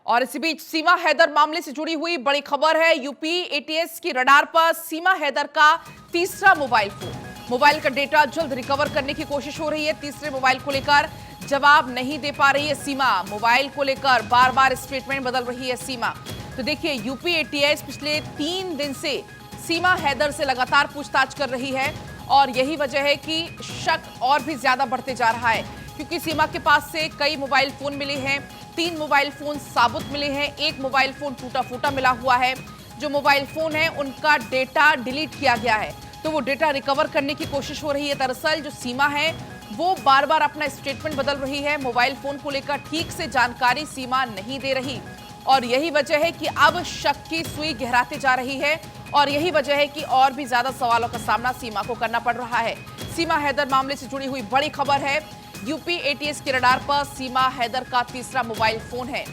और इसी बीच सीमा हैदर मामले से जुड़ी हुई बड़ी खबर है। यूपी एटीएस की रडार पर सीमा हैदर का तीसरा मोबाइल का डेटा जल्द रिकवर करने की कोशिश हो रही है। तीसरे मोबाइल को लेकर जवाब नहीं दे पा रही है सीमा। मोबाइल को लेकर बार बार स्टेटमेंट बदल रही है सीमा। तो देखिए, यूपी एटीएस पिछले 3 दिन से सीमा हैदर से लगातार पूछताछ कर रही है और यही वजह है कि शक और भी ज्यादा बढ़ते जा रहा है, क्योंकि सीमा के पास से कई मोबाइल फोन मिले हैं। 3 मोबाइल फोन साबुत मिले हैं, 1 मोबाइल फोन टूटा फूटा मिला हुआ है। जो मोबाइल फोन है उनका डेटा डिलीट किया गया है, तो वो डेटा रिकवर करने की कोशिश हो रही है। दरअसल जो सीमा है वो बार बार अपना स्टेटमेंट बदल रही है। मोबाइल फोन को लेकर ठीक से जानकारी सीमा नहीं दे रही और यही वजह है कि अब शक की सुई गहराते जा रही है और यही वजह है कि और भी ज्यादा सवालों का सामना सीमा को करना पड़ रहा है। सीमा हैदर मामले से जुड़ी हुई बड़ी खबर है। यूपी एटीएस के रडार पर सीमा हैदर का तीसरा मोबाइल फोन है।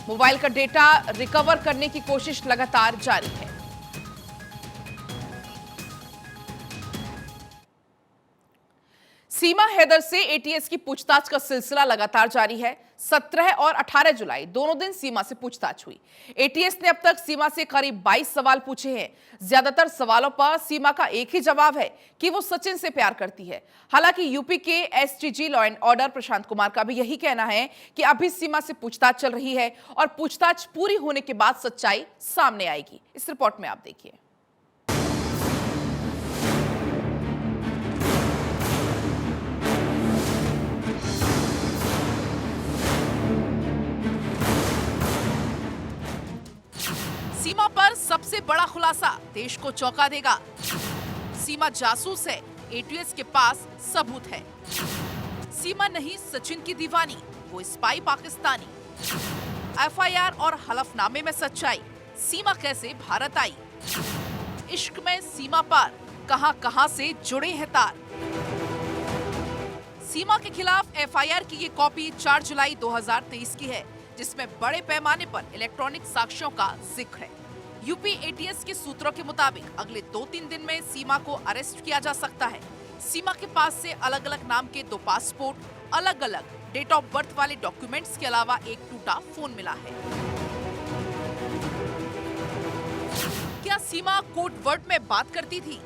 मोबाइल का डेटा रिकवर करने की कोशिश लगातार जारी है। सीमा हैदर से एटीएस की पूछताछ का सिलसिला लगातार जारी है। 17 और 18 जुलाई दोनों दिन सीमा से पूछताछ हुई। एटीएस ने अब तक सीमा से करीब 22 सवाल पूछे हैं। ज्यादातर सवालों पर सीमा का एक ही जवाब है कि वो सचिन से प्यार करती है। हालांकि यूपी के STG law and order Prashant Kumar का भी यही कहना है कि अभी सीमा से पूछताछ चल रही है और पूछताछ पूरी होने के बाद सच्चाई सामने आएगी। इस रिपोर्ट में आप देखिए। सीमा पर सबसे बड़ा खुलासा देश को चौंका देगा। सीमा जासूस है, एटीएस के पास सबूत है। सीमा नहीं सचिन की दीवानी, वो स्पाई पाकिस्तानी। एफआईआर और हलफनामे में सच्चाई, सीमा कैसे भारत आई। इश्क में सीमा पार, कहां से जुड़े हैं तार। सीमा के खिलाफ एफआईआर की ये कॉपी 4 जुलाई 2023 की है, जिसमें बड़े पैमाने पर इलेक्ट्रॉनिक साक्ष्यों का जिक्र है। यूपी एटीएस के सूत्रों के मुताबिक अगले 2-3 दिन में सीमा को अरेस्ट किया जा सकता है। सीमा के पास से अलग अलग नाम के 2 पासपोर्ट, अलग अलग डेट ऑफ बर्थ वाले डॉक्यूमेंट्स के अलावा एक टूटा फोन मिला है। क्या सीमा कोड वर्ड में बात करती थी?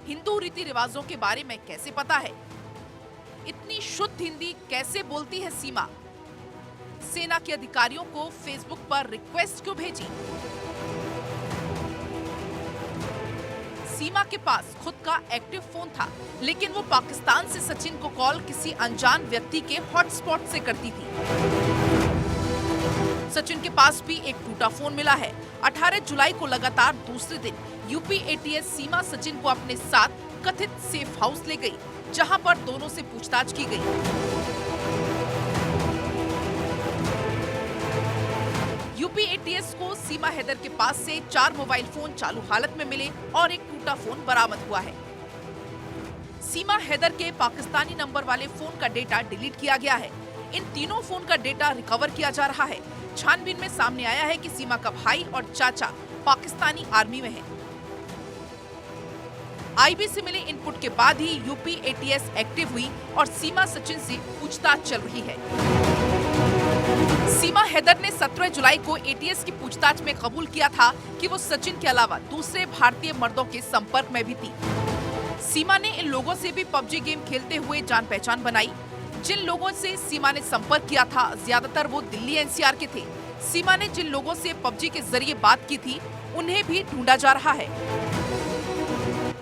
हिंदू रीति रिवाजों के बारे में कैसे पता है? इतनी शुद्ध हिंदी कैसे बोलती है सीमा? सेना के अधिकारियों को फेसबुक पर रिक्वेस्ट क्यों भेजी? सीमा के पास खुद का एक्टिव फोन था, लेकिन वो पाकिस्तान से सचिन को कॉल किसी अनजान व्यक्ति के हॉटस्पॉट से करती थी। सचिन के पास भी एक टूटा फोन मिला है। 18 जुलाई को लगातार दूसरे दिन यूपी एटीएस सीमा सचिन को अपने साथ कथित सेफ हाउस ले गई, जहां पर दोनों से पूछताछ की गई। यूपी एटीएस को सीमा हैदर के पास से 4 मोबाइल फोन चालू हालत में मिले और एक टूटा फोन बरामद हुआ है। सीमा हैदर के पाकिस्तानी नंबर वाले फोन का डेटा डिलीट किया गया है। इन तीनों फोन का डेटा रिकवर किया जा रहा है। छानबीन में सामने आया है कि सीमा का भाई और चाचा पाकिस्तानी आर्मी में हैं। आईबी से मिले इनपुट के बाद ही यूपी एटीएस एक्टिव हुई और सीमा सचिन से पूछताछ चल रही है। सीमा हैदर ने 17 जुलाई को एटीएस की पूछताछ में कबूल किया था कि वो सचिन के अलावा दूसरे भारतीय मर्दों के संपर्क में भी थी। सीमा ने इन लोगों से भी पबजी गेम खेलते हुए जान पहचान बनाई। जिन लोगों से सीमा ने संपर्क किया था, ज्यादातर वो दिल्ली एनसीआर के थे। सीमा ने जिन लोगों से पबजी के जरिए बात की थी, उन्हें भी ढूंढा जा रहा है।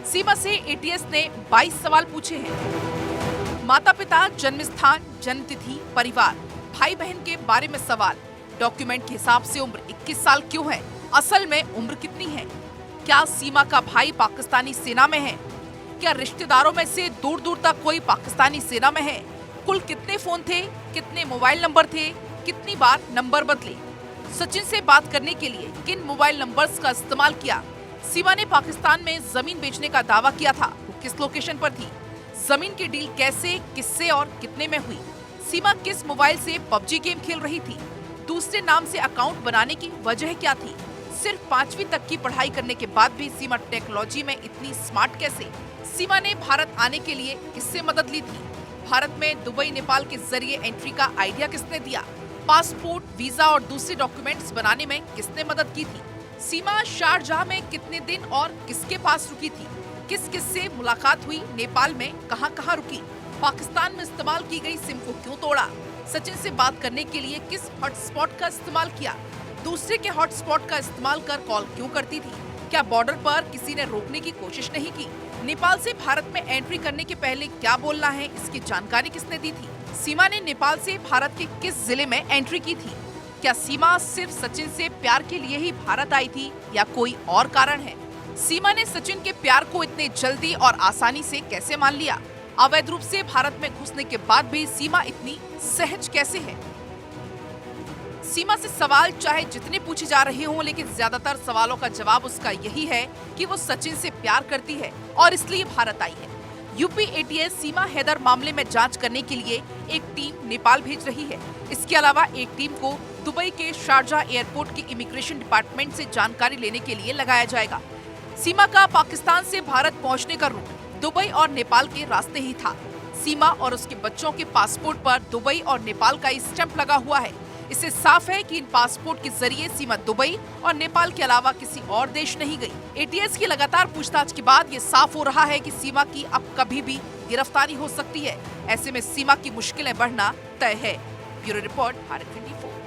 सीमा से एटीएस ने 22 सवाल पूछे हैं। माता पिता, जन्म स्थान, जन्म तिथि, परिवार, भाई बहन के बारे में सवाल। डॉक्यूमेंट के हिसाब से उम्र 21 साल क्यों है? असल में उम्र कितनी है? क्या सीमा का भाई पाकिस्तानी सेना में है? क्या रिश्तेदारों में से दूर दूर तक कोई पाकिस्तानी सेना में है? कुल कितने फोन थे? कितने मोबाइल नंबर थे? कितनी बार नंबर बदले? सचिन से बात करने के लिए किन मोबाइल नंबर्स का इस्तेमाल किया? सीमा ने पाकिस्तान में जमीन बेचने का दावा किया था, वो किस लोकेशन पर थी? जमीन की डील कैसे, किससे और कितने में हुई? सीमा किस मोबाइल से पबजी गेम खेल रही थी? दूसरे नाम से अकाउंट बनाने की वजह क्या थी? सिर्फ 5वीं तक की पढ़ाई करने के बाद भी सीमा टेक्नोलॉजी में इतनी स्मार्ट कैसे? सीमा ने भारत आने के लिए किससे मदद ली थी? भारत में दुबई, नेपाल के जरिए एंट्री का आइडिया किसने दिया? पासपोर्ट, वीजा और दूसरे डॉक्यूमेंट्स बनाने में किसने मदद की थी? सीमा शारजाह में कितने दिन और किसके पास रुकी थी? किस किस से मुलाकात हुई? नेपाल में कहां-कहां रुकी? पाकिस्तान में इस्तेमाल की गई सिम को क्यों तोड़ा? सचिन से बात करने के लिए किस हॉटस्पॉट का इस्तेमाल किया? दूसरे के हॉटस्पॉट का इस्तेमाल कर कॉल क्यों करती थी? क्या बॉर्डर पर किसी ने रोकने की कोशिश नहीं की? नेपाल से भारत में एंट्री करने के पहले क्या बोलना है, इसकी जानकारी किसने दी थी? सीमा ने नेपाल से भारत के किस जिले में एंट्री की थी? क्या सीमा सिर्फ सचिन से प्यार के लिए ही भारत आई थी या कोई और कारण है? सीमा ने सचिन के प्यार को इतने जल्दी और आसानी से कैसे मान लिया? अवैध रूप से भारत में घुसने के बाद भी सीमा इतनी सहज कैसे है? सीमा से सवाल चाहे जितने पूछे जा रहे हों, लेकिन ज्यादातर सवालों का जवाब उसका यही है कि वो सचिन से प्यार करती है और इसलिए भारत आई है। यूपी एटीएस सीमा हैदर मामले में जांच करने के लिए एक टीम नेपाल भेज रही है। इसके अलावा एक टीम को दुबई के शारजाह एयरपोर्ट के इमिग्रेशन डिपार्टमेंट से जानकारी लेने के लिए लगाया जाएगा। सीमा का पाकिस्तान से भारत पहुंचने का रूट दुबई और नेपाल के रास्ते ही था। सीमा और उसके बच्चों के पासपोर्ट पर दुबई और नेपाल का स्टैंप लगा हुआ है। इससे साफ है कि इन पासपोर्ट के जरिए सीमा दुबई और नेपाल के अलावा किसी और देश नहीं गई। एटीएस की लगातार पूछताछ के बाद ये साफ हो रहा है कि सीमा की अब कभी भी गिरफ्तारी हो सकती है। ऐसे में सीमा की मुश्किलें बढ़ना तय है। Bureau report, Bharat 24।